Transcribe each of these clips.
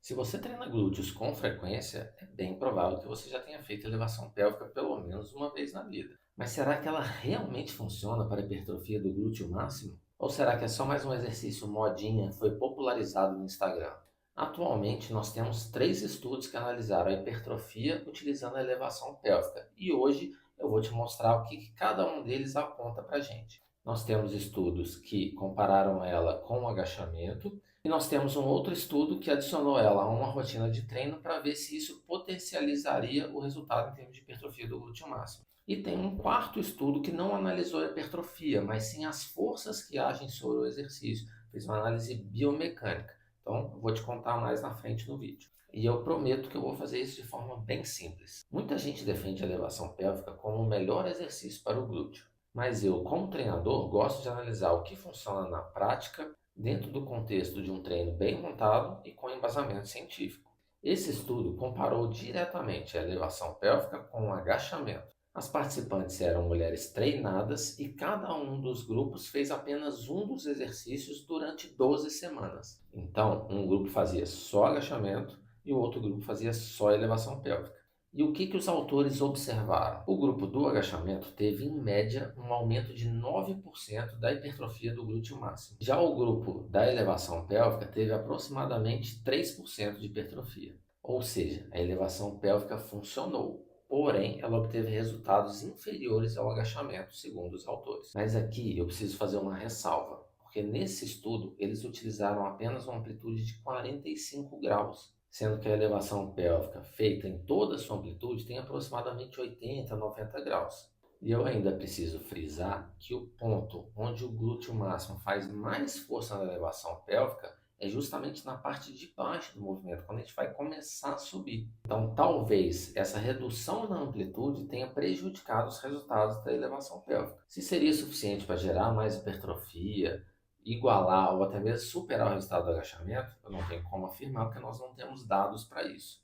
Se você treina glúteos com frequência, é bem provável que você já tenha feito elevação pélvica pelo menos uma vez na vida. Mas será que ela realmente funciona para a hipertrofia do glúteo máximo? Ou será que é só mais um exercício modinha que foi popularizado no Instagram? Atualmente, nós temos 3 estudos que analisaram a hipertrofia utilizando a elevação pélvica. E hoje eu vou te mostrar o que cada um deles aponta para a gente. Nós temos estudos que compararam ela com o agachamento, e nós temos um outro estudo que adicionou ela a uma rotina de treino para ver se isso potencializaria o resultado em termos de hipertrofia do glúteo máximo. E tem um quarto estudo que não analisou a hipertrofia, mas sim as forças que agem sobre o exercício. Fez uma análise biomecânica. Então, eu vou te contar mais na frente no vídeo. E eu prometo que eu vou fazer isso de forma bem simples. Muita gente defende a elevação pélvica como o melhor exercício para o glúteo. Mas eu, como treinador, gosto de analisar o que funciona na prática dentro do contexto de um treino bem montado e com embasamento científico. Esse estudo comparou diretamente a elevação pélvica com o agachamento. As participantes eram mulheres treinadas e cada um dos grupos fez apenas um dos exercícios durante 12 semanas. Então, um grupo fazia só agachamento e o outro grupo fazia só elevação pélvica. E o que os autores observaram? O grupo do agachamento teve, em média, um aumento de 9% da hipertrofia do glúteo máximo. Já o grupo da elevação pélvica teve aproximadamente 3% de hipertrofia. Ou seja, a elevação pélvica funcionou, porém ela obteve resultados inferiores ao agachamento, segundo os autores. Mas aqui eu preciso fazer uma ressalva, porque nesse estudo eles utilizaram apenas uma amplitude de 45 graus, sendo que a elevação pélvica feita em toda a sua amplitude tem aproximadamente 80 a 90 graus. E eu ainda preciso frisar que o ponto onde o glúteo máximo faz mais força na elevação pélvica é justamente na parte de baixo do movimento, quando a gente vai começar a subir. Então, talvez essa redução na amplitude tenha prejudicado os resultados da elevação pélvica. Se seria suficiente para gerar mais hipertrofia, igualar ou até mesmo superar o resultado do agachamento, eu não tenho como afirmar porque nós não temos dados para isso.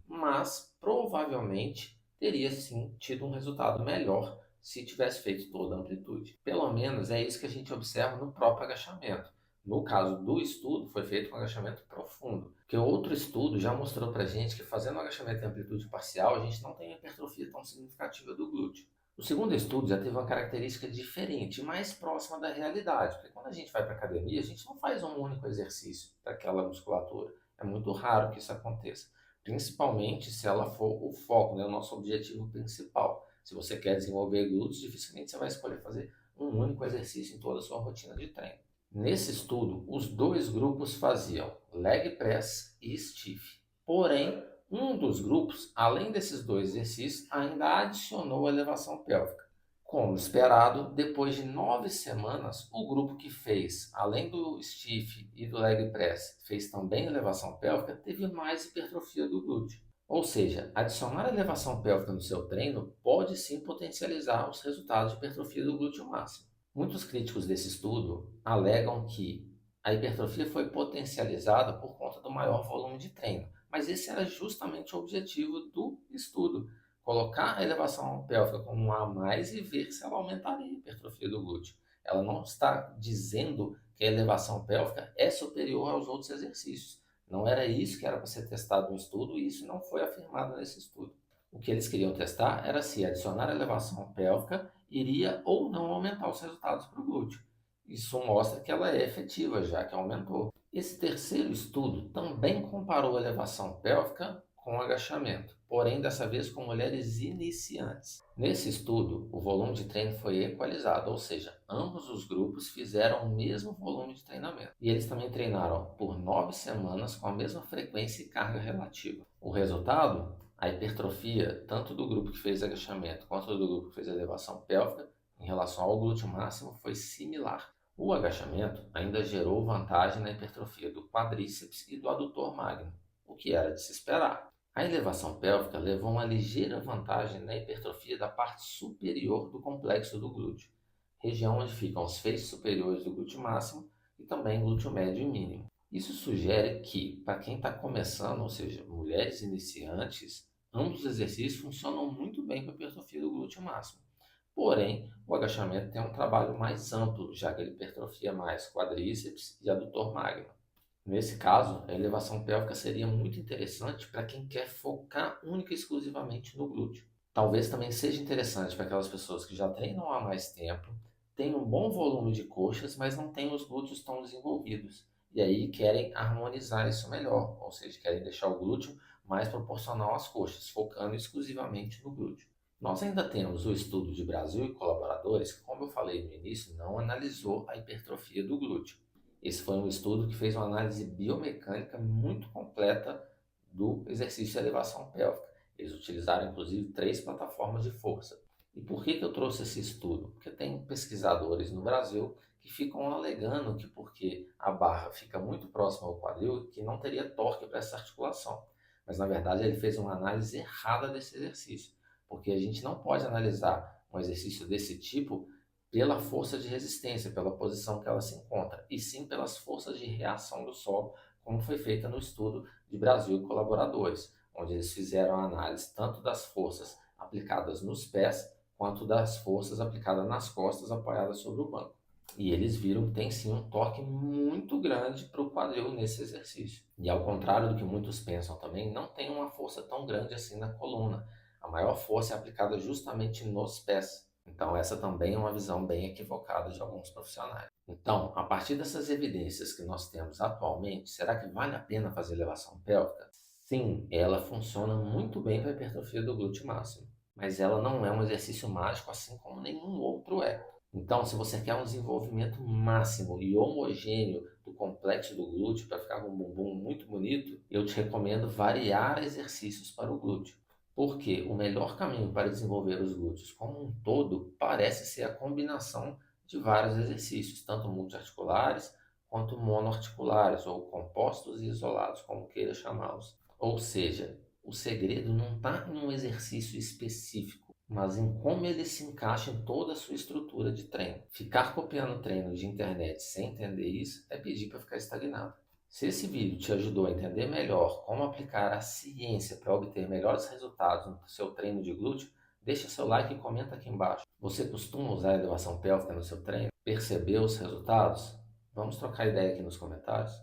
Mas provavelmente teria sim tido um resultado melhor se tivesse feito toda a amplitude. Pelo menos é isso que a gente observa no próprio agachamento. No caso do estudo, foi feito com agachamento profundo, porque outro estudo já mostrou para a gente que fazendo agachamento em amplitude parcial, a gente não tem hipertrofia tão significativa do glúteo. O segundo estudo já teve uma característica diferente, mais próxima da realidade, porque quando a gente vai para a academia, a gente não faz um único exercício daquela musculatura. É muito raro que isso aconteça, principalmente se ela for o foco, né, o nosso objetivo principal. Se você quer desenvolver glúteos, dificilmente você vai escolher fazer um único exercício em toda a sua rotina de treino. Nesse estudo, os dois grupos faziam leg press e stiff. Porém, um dos grupos, além desses dois exercícios, ainda adicionou a elevação pélvica. Como esperado, depois de 9 semanas, o grupo que fez, além do stiff e do leg press, fez também elevação pélvica, teve mais hipertrofia do glúteo. Ou seja, adicionar elevação pélvica no seu treino pode sim potencializar os resultados de hipertrofia do glúteo máximo. Muitos críticos desse estudo alegam que a hipertrofia foi potencializada por conta do maior volume de treino, mas esse era justamente o objetivo do estudo: colocar a elevação pélvica como um a mais e ver se ela aumentaria a hipertrofia do glúteo. Ela não está dizendo que a elevação pélvica é superior aos outros exercícios. Não era isso que era para ser testado no estudo e isso não foi afirmado nesse estudo. O que eles queriam testar era se adicionar a elevação pélvica iria ou não aumentar os resultados para o glúteo. Isso mostra que ela é efetiva, já que aumentou. Esse terceiro estudo também comparou a elevação pélvica com agachamento, porém dessa vez com mulheres iniciantes. Nesse estudo, o volume de treino foi equalizado, ou seja, ambos os grupos fizeram o mesmo volume de treinamento. E eles também treinaram por 9 semanas com a mesma frequência e carga relativa. O resultado? A hipertrofia, tanto do grupo que fez agachamento quanto do grupo que fez elevação pélvica, em relação ao glúteo máximo, foi similar. O agachamento ainda gerou vantagem na hipertrofia do quadríceps e do adutor magno, o que era de se esperar. A elevação pélvica levou uma ligeira vantagem na hipertrofia da parte superior do complexo do glúteo, região onde ficam os feixes superiores do glúteo máximo e também glúteo médio e mínimo. Isso sugere que, para quem está começando, ou seja, mulheres iniciantes, ambos os exercícios funcionam muito bem para a hipertrofia do glúteo máximo. Porém, o agachamento tem um trabalho mais amplo, já que ele hipertrofia mais quadríceps e adutor magno. Nesse caso, a elevação pélvica seria muito interessante para quem quer focar única e exclusivamente no glúteo. Talvez também seja interessante para aquelas pessoas que já treinam há mais tempo, têm um bom volume de coxas, mas não têm os glúteos tão desenvolvidos. E aí querem harmonizar isso melhor, ou seja, querem deixar o glúteo mais proporcional às coxas, focando exclusivamente no glúteo. Nós ainda temos o estudo de Brasil e colaboradores, que, como eu falei no início, não analisou a hipertrofia do glúteo. Esse foi um estudo que fez uma análise biomecânica muito completa do exercício de elevação pélvica. Eles utilizaram inclusive 3 plataformas de força. E por que eu trouxe esse estudo? Porque tem pesquisadores no Brasil que ficam alegando que porque a barra fica muito próxima ao quadril, que não teria torque para essa articulação. Mas na verdade ele fez uma análise errada desse exercício, porque a gente não pode analisar um exercício desse tipo pela força de resistência, pela posição que ela se encontra, e sim pelas forças de reação do solo, como foi feita no estudo de Brasil e colaboradores, onde eles fizeram a análise tanto das forças aplicadas nos pés, quanto das forças aplicadas nas costas apoiadas sobre o banco. E eles viram que tem sim um torque muito grande para o quadril nesse exercício. E ao contrário do que muitos pensam também, não tem uma força tão grande assim na coluna. A maior força é aplicada justamente nos pés. Então, essa também é uma visão bem equivocada de alguns profissionais. Então, a partir dessas evidências que nós temos atualmente, será que vale a pena fazer elevação pélvica? Sim, ela funciona muito bem para a hipertrofia do glúteo máximo, mas ela não é um exercício mágico assim como nenhum outro é. Então, se você quer um desenvolvimento máximo e homogêneo do complexo do glúteo para ficar com um bumbum muito bonito, eu te recomendo variar exercícios para o glúteo. Porque o melhor caminho para desenvolver os glúteos como um todo parece ser a combinação de vários exercícios, tanto multiarticulares quanto monoarticulares, ou compostos e isolados, como queira chamá-los. Ou seja, o segredo não está em um exercício específico, mas em como ele se encaixa em toda a sua estrutura de treino. Ficar copiando treinos de internet sem entender isso é pedir para ficar estagnado. Se esse vídeo te ajudou a entender melhor como aplicar a ciência para obter melhores resultados no seu treino de glúteo, deixa seu like e comenta aqui embaixo. Você costuma usar a elevação pélvica no seu treino? Percebeu os resultados? Vamos trocar ideia aqui nos comentários?